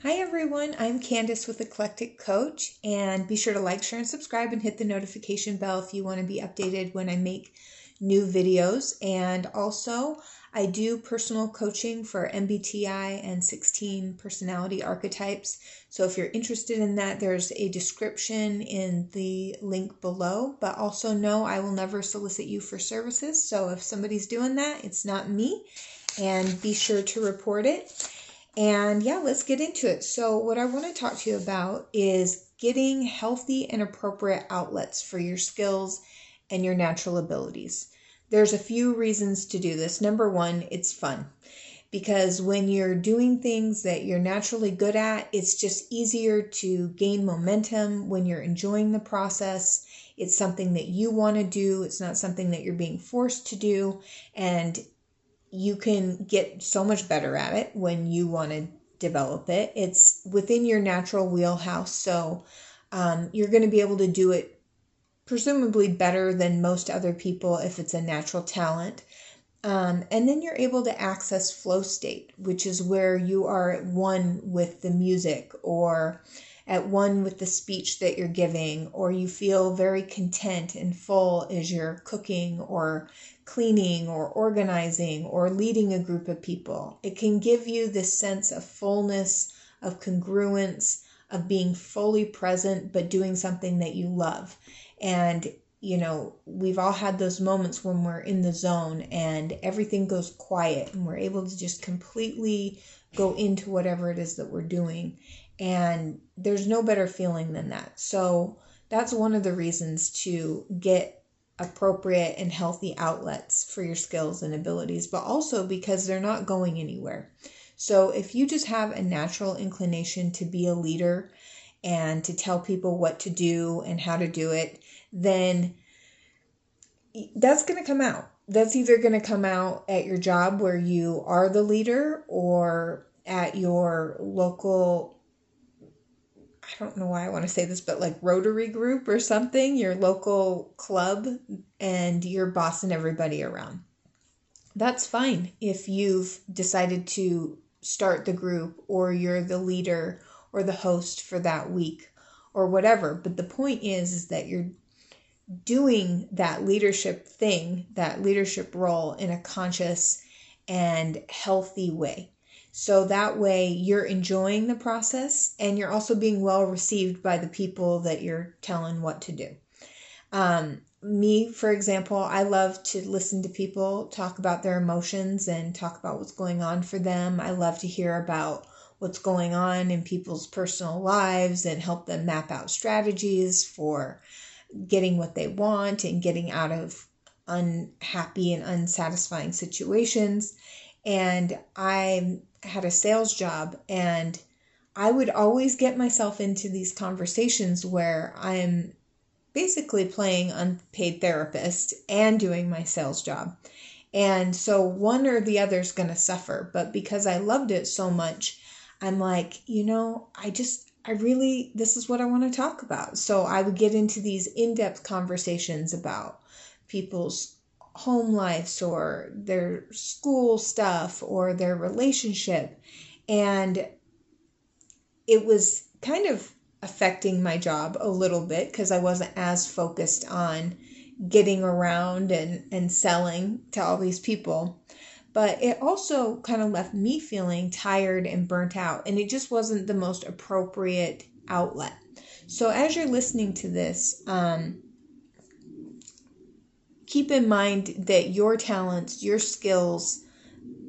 Hi everyone, I'm Candice with Eclectic Coach, and be sure to like, share, and subscribe and hit the notification bell if you want to be updated when I make new videos. And also, I do personal coaching for MBTI and 16 personality archetypes. So if you're interested in that, there's a description in the link below. But also know I will never solicit you for services. So if somebody's doing that, it's not me. And be sure to report it. And yeah, let's get into it. So what I want to talk to you about is getting healthy and appropriate outlets for your skills and your natural abilities. There's a few reasons to do this. Number one, it's fun. Because when you're doing things that you're naturally good at, it's just easier to gain momentum when you're enjoying the process. It's something that you want to do. It's not something that you're being forced to do. And you can get so much better at it when you want to develop it. It's within your natural wheelhouse, so you're going to be able to do it presumably better than most other people if it's a natural talent. And then you're able to access flow state, which is where you are at one with the music or at one with the speech that you're giving, or you feel very content and full as you're cooking or cleaning or organizing or leading a group of people. It can give you this sense of fullness, of congruence, of being fully present, but doing something that you love. And we've all had those moments when we're in the zone and everything goes quiet and we're able to just completely go into whatever it is that we're doing. And there's no better feeling than that. So that's one of the reasons to get appropriate and healthy outlets for your skills and abilities, but also because they're not going anywhere. So if you just have a natural inclination to be a leader and to tell people what to do and how to do it, then that's going to come out. That's either going to come out at your job where you are the leader, or at your local, I don't know why I want to say this, but like Rotary group or something, your local club, and you're bossing everybody around. That's fine if you've decided to start the group, or you're the leader or the host for that week or whatever. But the point is that you're doing that leadership thing, that leadership role in a conscious and healthy way. So that way you're enjoying the process and you're also being well received by the people that you're telling what to do. Me, for example, I love to listen to people talk about their emotions and talk about what's going on for them. I love to hear about what's going on in people's personal lives and help them map out strategies for getting what they want and getting out of unhappy and unsatisfying situations. And I had a sales job, and I would always get myself into these conversations where I'm basically playing unpaid therapist and doing my sales job. And so one or the other is going to suffer. But because I loved it so much, I'm like, this is what I want to talk about. So I would get into these in-depth conversations about people's home lives or their school stuff or their relationship. And it was kind of affecting my job a little bit because I wasn't as focused on getting around and selling to all these people. But it also kind of left me feeling tired and burnt out, and it just wasn't the most appropriate outlet. So as you're listening to this, keep in mind that your talents, your skills,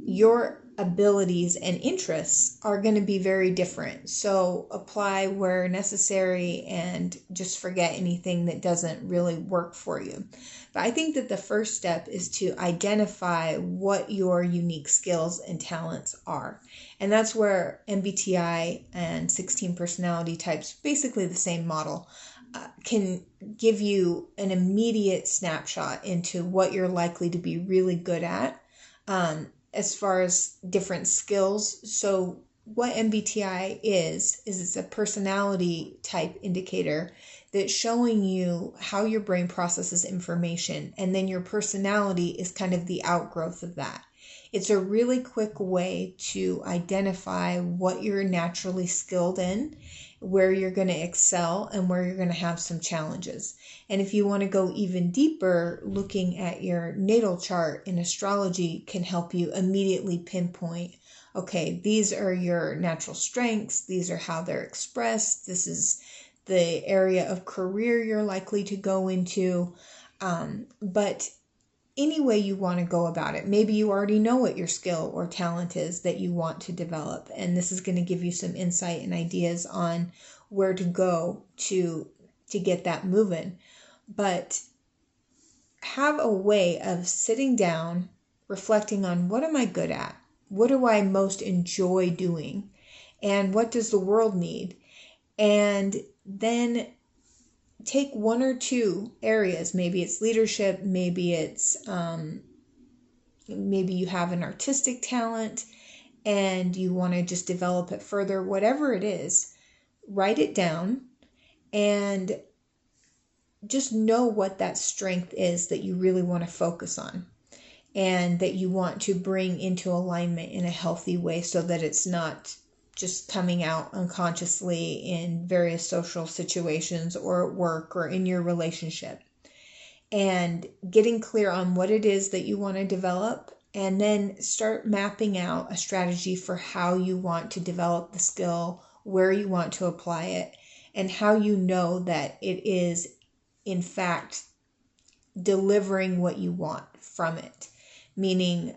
your abilities and interests are going to be very different. So apply where necessary and just forget anything that doesn't really work for you. But I think that the first step is to identify what your unique skills and talents are. And that's where MBTI and 16 personality types, basically the same model, can give you an immediate snapshot into what you're likely to be really good at. As far as different skills. So what MBTI is it's a personality type indicator that's showing you how your brain processes information. And then your personality is kind of the outgrowth of that. It's a really quick way to identify what you're naturally skilled in, where you're going to excel, and where you're going to have some challenges. And if you want to go even deeper, looking at your natal chart in astrology can help you immediately pinpoint, okay, these are your natural strengths, these are how they're expressed, this is the area of career you're likely to go into. But any way you want to go about it, maybe you already know what your skill or talent is that you want to develop, and this is going to give you some insight and ideas on where to go to get that moving. But have a way of sitting down, reflecting on, what am I good at? What do I most enjoy doing? And what does the world need? And then take one or two areas. Maybe it's leadership, maybe it's maybe you have an artistic talent and you want to just develop it further. Whatever it is, write it down and just know what that strength is that you really want to focus on and that you want to bring into alignment in a healthy way, so that it's not just coming out unconsciously in various social situations or at work or in your relationship. And getting clear on what it is that you want to develop, and then start mapping out a strategy for how you want to develop the skill, where you want to apply it, and how you know that it is in fact delivering what you want from it. Meaning,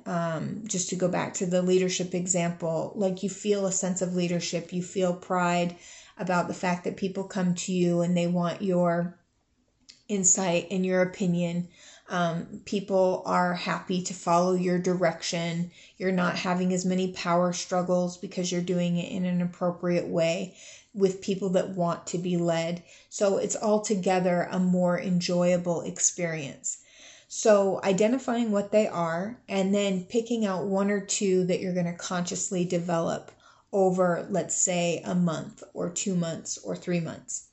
just to go back to the leadership example, like you feel a sense of leadership, you feel pride about the fact that people come to you and they want your insight and your opinion. People are happy to follow your direction. You're not having as many power struggles because you're doing it in an appropriate way with people that want to be led. So it's altogether a more enjoyable experience. So identifying what they are, and then picking out one or two that you're going to consciously develop over, let's say, a month or 2 months or 3 months.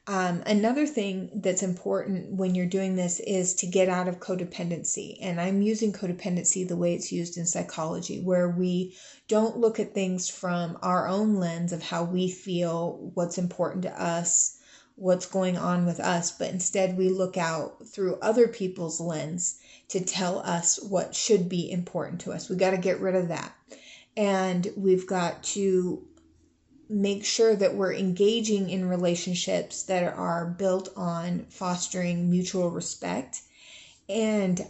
Another thing that's important when you're doing this is to get out of codependency. And I'm using codependency the way it's used in psychology, where we don't look at things from our own lens of how we feel, what's important to us, what's going on with us, but instead we look out through other people's lens to tell us what should be important to us. We got to get rid of that. And we've got to make sure that we're engaging in relationships that are built on fostering mutual respect and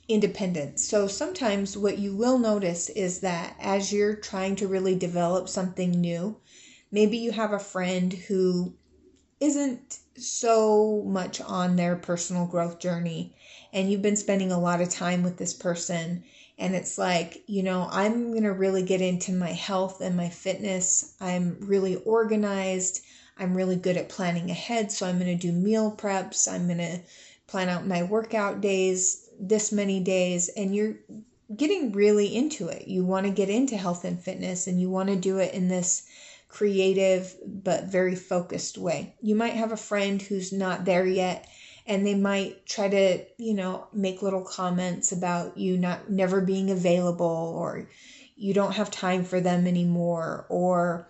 independence. So sometimes what you will notice is that as you're trying to really develop something new, maybe you have a friend who isn't so much on their personal growth journey, and you've been spending a lot of time with this person, and it's like, I'm going to really get into my health and my fitness. I'm really organized. I'm really good at planning ahead. So I'm going to do meal preps. I'm going to plan out my workout days, this many days, and you're getting really into it. You want to get into health and fitness, and you want to do it in this creative but very focused way. You might have a friend who's not there yet, and they might try to, make little comments about you never being available, or you don't have time for them anymore. Or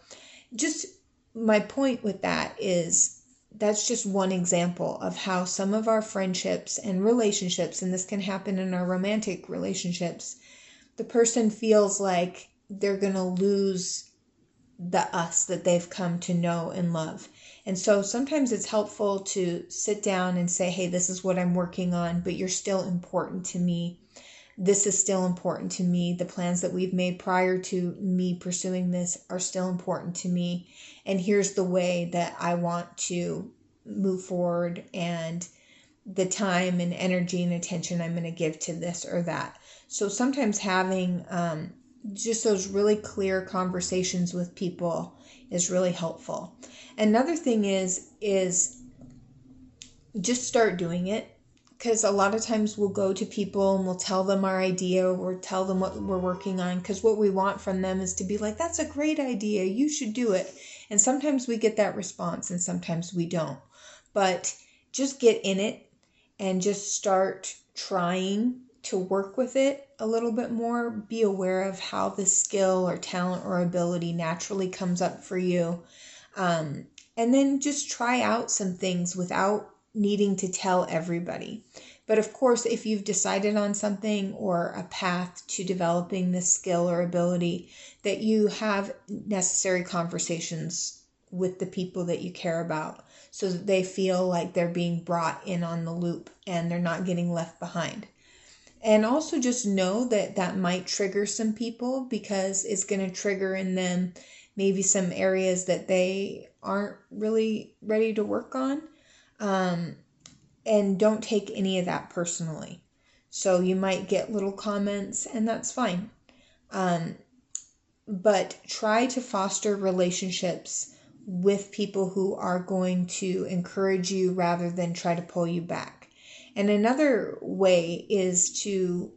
just my point with that is that's just one example of how some of our friendships and relationships, and this can happen in our romantic relationships, the person feels like they're going to lose the us that they've come to know and love. And so sometimes it's helpful to sit down and say, hey, this is what I'm working on, but you're still important to me. This is still important to me. The plans that we've made prior to me pursuing this are still important to me. And here's the way that I want to move forward, and the time and energy and attention I'm going to give to this or that. So sometimes having just those really clear conversations with people is really helpful. Another thing is just start doing it, because a lot of times we'll go to people and we'll tell them our idea or tell them what we're working on, because what we want from them is to be like, that's a great idea, you should do it. And sometimes we get that response and sometimes we don't. But just get in it and just start trying to work with it a little bit more, be aware of how this skill or talent or ability naturally comes up for you. And then just try out some things without needing to tell everybody. But of course, if you've decided on something or a path to developing this skill or ability, that you have necessary conversations with the people that you care about so that they feel like they're being brought in on the loop and they're not getting left behind. And also just know that that might trigger some people because it's going to trigger in them maybe some areas that they aren't really ready to work on. And don't take any of that personally. So you might get little comments, and that's fine. But try to foster relationships with people who are going to encourage you rather than try to pull you back. And another way is to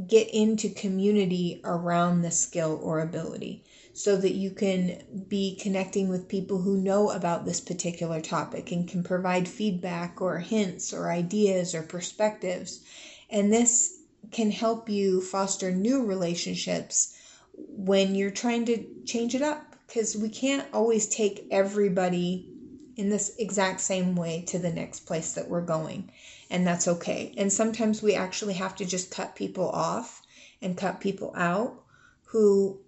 get into community around the skill or ability so that you can be connecting with people who know about this particular topic and can provide feedback or hints or ideas or perspectives. And this can help you foster new relationships when you're trying to change it up, because we can't always take everybody in this exact same way to the next place that we're going. And that's okay. And sometimes we actually have to just cut people off and cut people out who,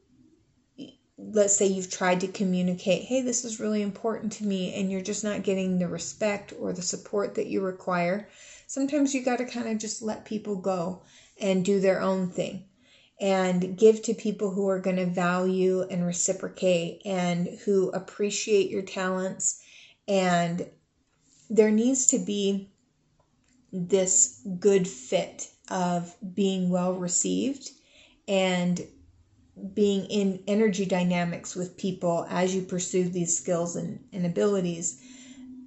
let's say you've tried to communicate, hey, this is really important to me, and you're just not getting the respect or the support that you require. Sometimes you got to kind of just let people go and do their own thing and give to people who are going to value and reciprocate and who appreciate your talents. And there needs to be this good fit of being well received and being in energy dynamics with people as you pursue these skills and abilities,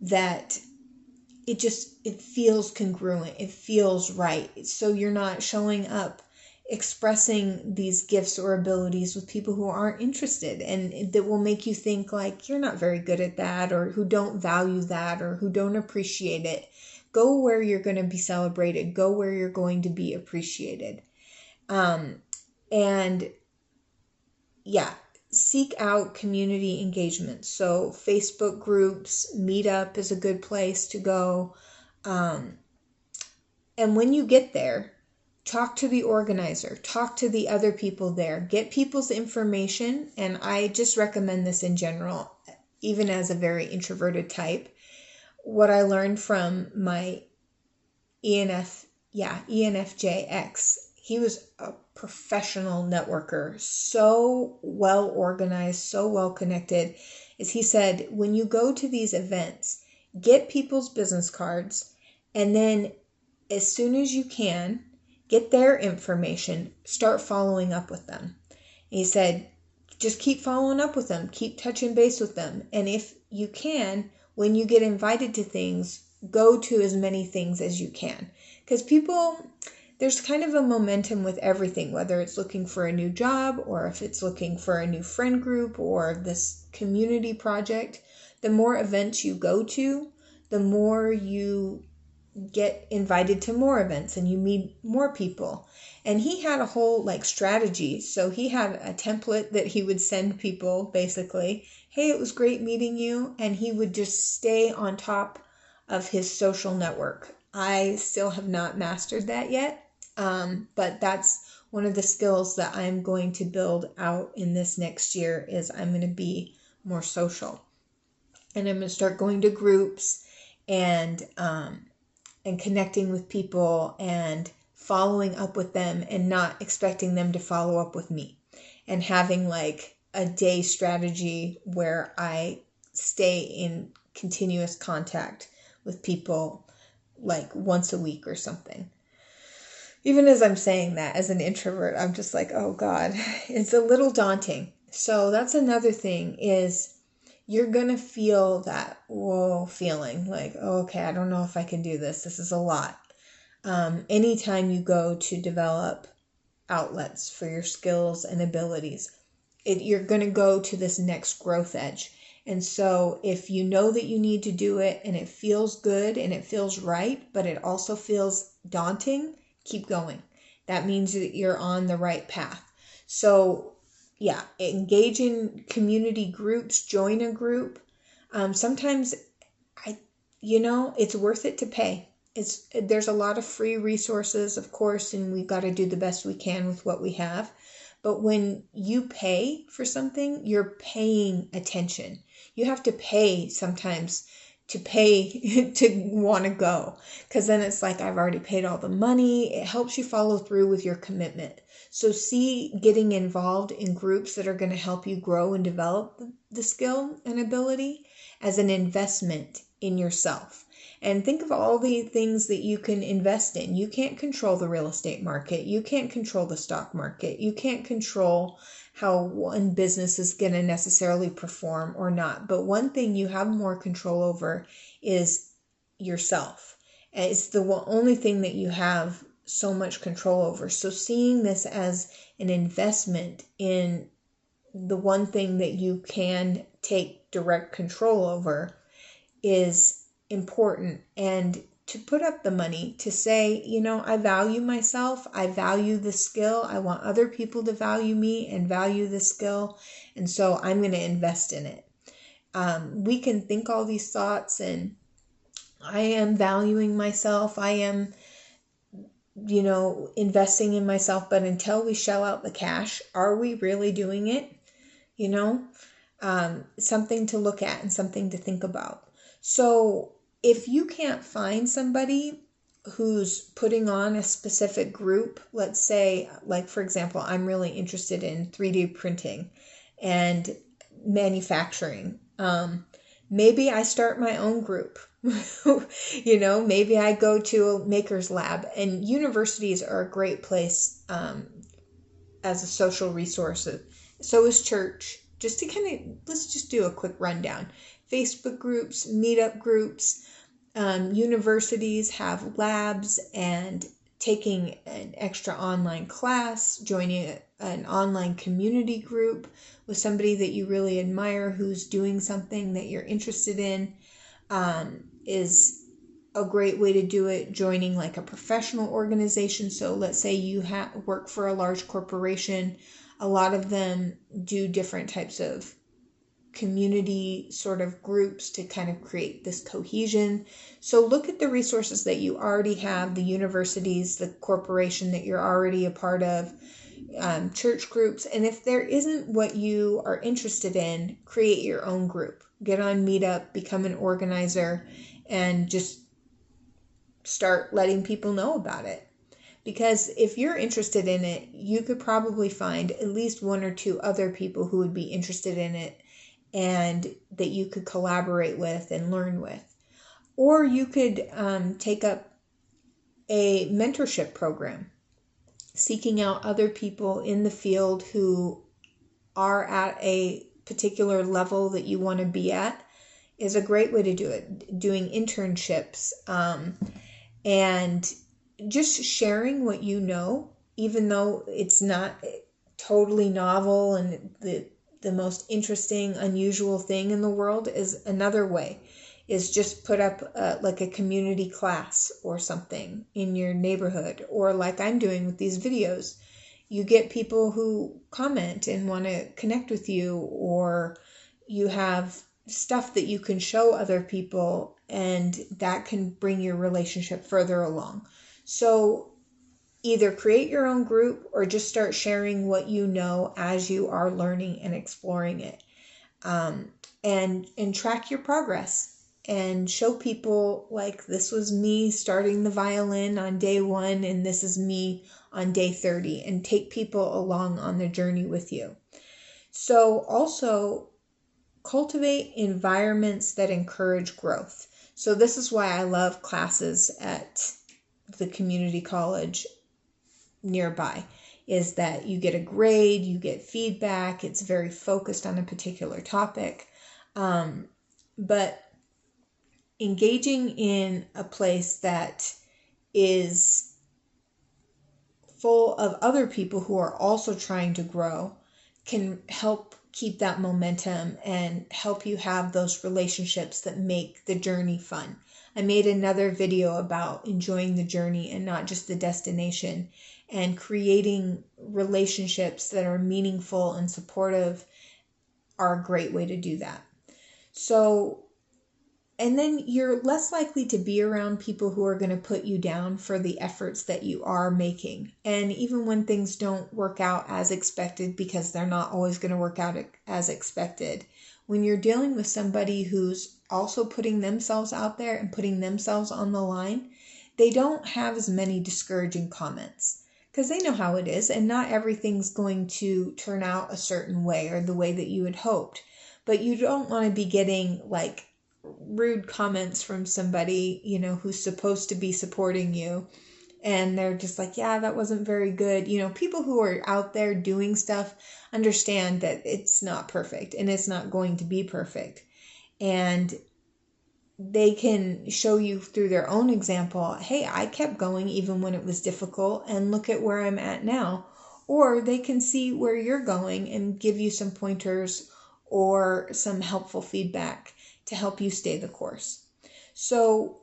that it feels congruent, it feels right. So you're not showing up expressing these gifts or abilities with people who aren't interested, and that will make you think like you're not very good at that, or who don't value that, or who don't appreciate it. Go where you're going to be celebrated. Go where you're going to be appreciated. And yeah, seek out community engagement. So Facebook groups, Meetup is a good place to go. And when you get there, talk to the organizer, talk to the other people there, get people's information. And I just recommend this in general, even as a very introverted type. What I learned from my ENFJ ex, he was a professional networker, so well organized, so well connected, is he said, when you go to these events, get people's business cards, and then as soon as you can, get their information, start following up with them. And he said, just keep following up with them, keep touching base with them. And if you can, when you get invited to things, go to as many things as you can. Because people, there's kind of a momentum with everything, whether it's looking for a new job or if it's looking for a new friend group or this community project. The more events you go to, the more you get invited to more events and you meet more people. And he had a whole strategy. So he had a template that he would send people, basically, hey, it was great meeting you. And he would just stay on top of his social network. I still have not mastered that yet. But that's one of the skills that I'm going to build out in this next year, is I'm going to be more social. And I'm going to start going to groups and connecting with people and following up with them and not expecting them to follow up with me, and having a day strategy where I stay in continuous contact with people once a week or something. Even as I'm saying that, as an introvert, I'm just oh God, it's a little daunting. So that's another thing, is you're going to feel that whoa feeling oh, okay, I don't know if I can do this. This is a lot. Anytime you go to develop outlets for your skills and abilities, you're going to go to this next growth edge. And so if you know that you need to do it and it feels good and it feels right, but it also feels daunting, keep going. that means that you're on the right path. So yeah, engage in community groups, join a group. Sometimes it's worth it to pay. There's a lot of free resources, of course, and we've got to do the best we can with what we have. But when you pay for something, you're paying attention. You have to pay sometimes to pay to want to go, because then it's like, I've already paid all the money. It helps you follow through with your commitment. So see getting involved in groups that are going to help you grow and develop the skill and ability as an investment in yourself. And think of all the things that you can invest in. You can't control the real estate market. You can't control the stock market. You can't control how one business is going to necessarily perform or not. But one thing you have more control over is yourself. And it's the only thing that you have so much control over. So seeing this as an investment in the one thing that you can take direct control over is important. And to put up the money to say, I value myself, I value the skill, I want other people to value me and value the skill, and so I'm going to invest in it. We can think all these thoughts, and I am valuing myself, I am investing in myself, but until we shell out the cash, are we really doing it? Something to look at and something to think about. So if you can't find somebody who's putting on a specific group, let's say, like, for example, I'm really interested in 3D printing and manufacturing. Maybe I start my own group. Maybe I go to a maker's lab, and universities are a great place as a social resource. So is church. Just to let's just do a quick rundown. Facebook groups, meetup groups, universities have labs, and taking an extra online class, joining an online community group with somebody that you really admire who's doing something that you're interested in is a great way to do it. Joining like a professional organization. So let's say you work for a large corporation. A lot of them do different types of community sort of groups to kind of create this cohesion. So look at the resources that you already have, the universities, the corporation that you're already a part of, church groups. And if there isn't what you are interested in, create your own group. Get on Meetup, become an organizer, and just start letting people know about it. Because if you're interested in it, you could probably find at least one or two other people who would be interested in it and that you could collaborate with and learn with. Or you could take up a mentorship program, seeking out other people in the field who are at a particular level that you want to be at is a great way to do it. Doing internships and just sharing what you know, even though it's not totally novel and the most interesting, unusual thing in the world, is another way. Is just put up like a community class or something in your neighborhood, or like I'm doing with these videos. You get people who comment and want to connect with you, or you have stuff that you can show other people, and that can bring your relationship further along. So either create your own group or just start sharing what you know as you are learning and exploring it. And track your progress and show people, like, this was me starting the violin on day 1 and this is me on day 30, and take people along on the journey with you. So also cultivate environments that encourage growth. So this is why I love classes at the community college nearby, is that you get a grade, you get feedback, it's very focused on a particular topic. But engaging in a place that is full of other people who are also trying to grow can help keep that momentum and help you have those relationships that make the journey fun. I made another video about enjoying the journey and not just the destination, and creating relationships that are meaningful and supportive are a great way to do that. So, and then you're less likely to be around people who are going to put you down for the efforts that you are making. And even when things don't work out as expected, because they're not always going to work out as expected, when you're dealing with somebody who's also putting themselves out there and putting themselves on the line, they don't have as many discouraging comments because they know how it is, and not everything's going to turn out a certain way or the way that you had hoped. But you don't want to be getting like rude comments from somebody, you know, who's supposed to be supporting you, and they're just like, yeah, that wasn't very good. You know, people who are out there doing stuff understand that it's not perfect and it's not going to be perfect. And they can show you through their own example, hey, I kept going even when it was difficult, and look at where I'm at now. Or they can see where you're going and give you some pointers or some helpful feedback to help you stay the course. So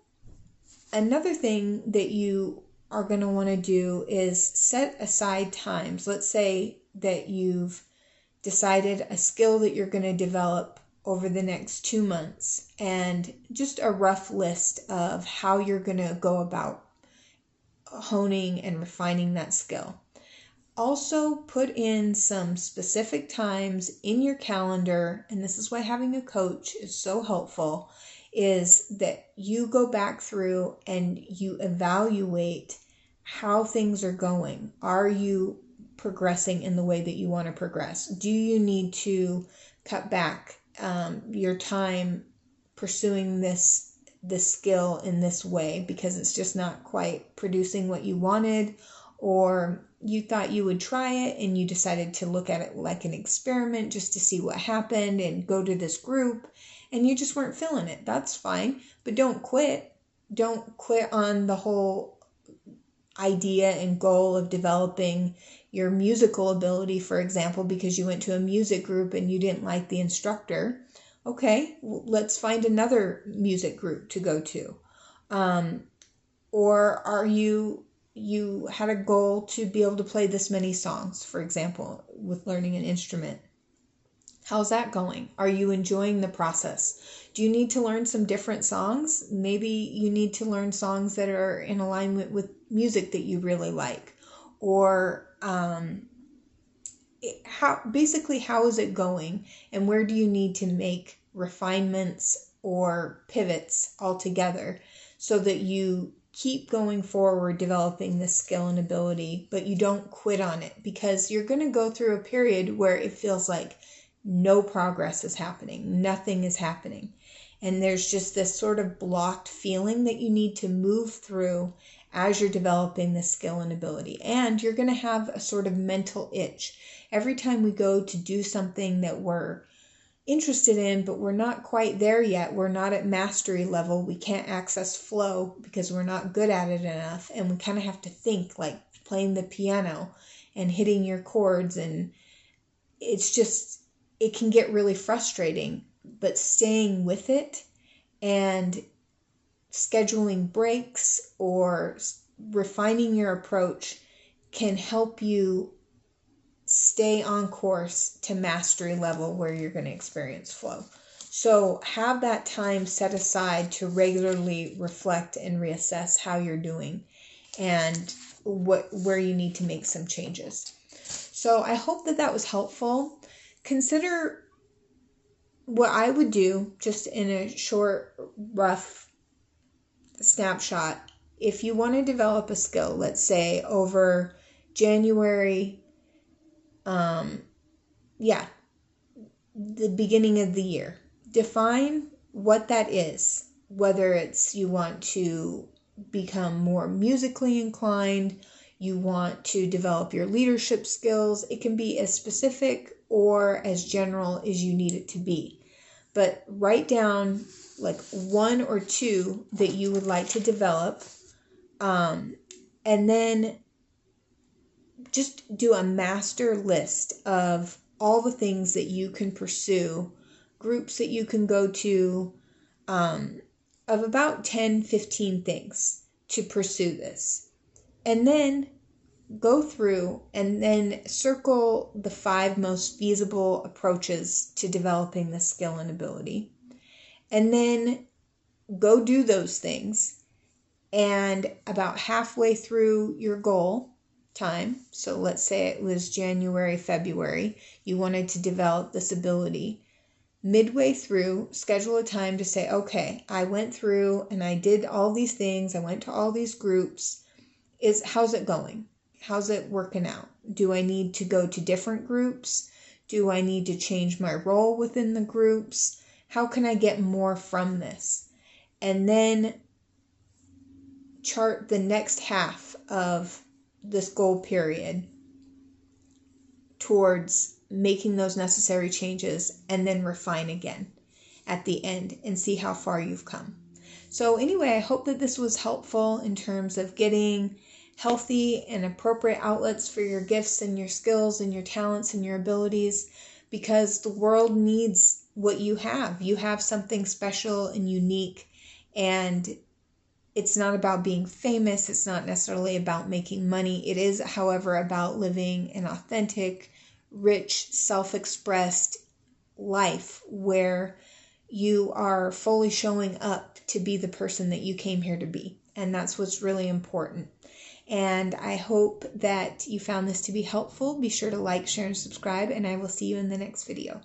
another thing that you are going to want to do is set aside times. Let's say that you've decided a skill that you're going to develop over the next 2 months, and just a rough list of how you're going to go about honing and refining that skill. Also put in some specific times in your calendar, and this is why having a coach is so helpful, is that you go back through and you evaluate how things are going. Are you progressing in the way that you want to progress? Do you need to cut back your time pursuing this skill in this way because it's just not quite producing what you wanted? Or you thought you would try it and you decided to look at it like an experiment just to see what happened and go to this group, and you just weren't feeling it. That's fine, but don't quit. Don't quit on the whole idea and goal of developing your musical ability, for example, because you went to a music group and you didn't like the instructor. Okay, let's find another music group to go to. Or are you had a goal to be able to play this many songs, for example, with learning an instrument. How's that going? Are you enjoying the process? Do you need to learn some different songs? Maybe you need to learn songs that are in alignment with music that you really like. Or how is it going, and where do you need to make refinements or pivots altogether so that you keep going forward developing this skill and ability, but you don't quit on it, because you're going to go through a period where it feels like no progress is happening, nothing is happening. And there's just this sort of blocked feeling that you need to move through as you're developing this skill and ability. And you're going to have a sort of mental itch. Every time we go to do something that we're interested in, but we're not quite there yet, we're not at mastery level, we can't access flow because we're not good at it enough, and we kind of have to think like playing the piano and hitting your chords, and it can get really frustrating. But staying with it and scheduling breaks or refining your approach can help you stay on course to mastery level where you're going to experience flow. So have that time set aside to regularly reflect and reassess how you're doing and where you need to make some changes. So I hope that was helpful. Consider what I would do, just in a short, rough snapshot. If you want to develop a skill, let's say over January, the beginning of the year, define what that is. Whether it's you want to become more musically inclined, you want to develop your leadership skills. It can be as specific or as general as you need it to be. But write down like 1 or 2 that you would like to develop, and then just do a master list of all the things that you can pursue, groups that you can go to, a of about 10, 15 things to pursue this. And then go through and then circle the 5 most feasible approaches to developing this skill and ability. And then go do those things. And about halfway through your goal time, so let's say it was January, February, you wanted to develop this ability. Midway through, schedule a time to say, okay, I went through and I did all these things. I went to all these groups. How's it going? How's it working out? Do I need to go to different groups? Do I need to change my role within the groups? How can I get more from this? And then chart the next half of this goal period towards making those necessary changes, and then refine again at the end and see how far you've come. So anyway, I hope that this was helpful in terms of getting healthy and appropriate outlets for your gifts and your skills and your talents and your abilities, because the world needs what you have. You have something special and unique, and it's not about being famous. It's not necessarily about making money. It is, however, about living an authentic, rich, self-expressed life where you are fully showing up to be the person that you came here to be. And that's what's really important. And I hope that you found this to be helpful. Be sure to like, share, and subscribe, and I will see you in the next video.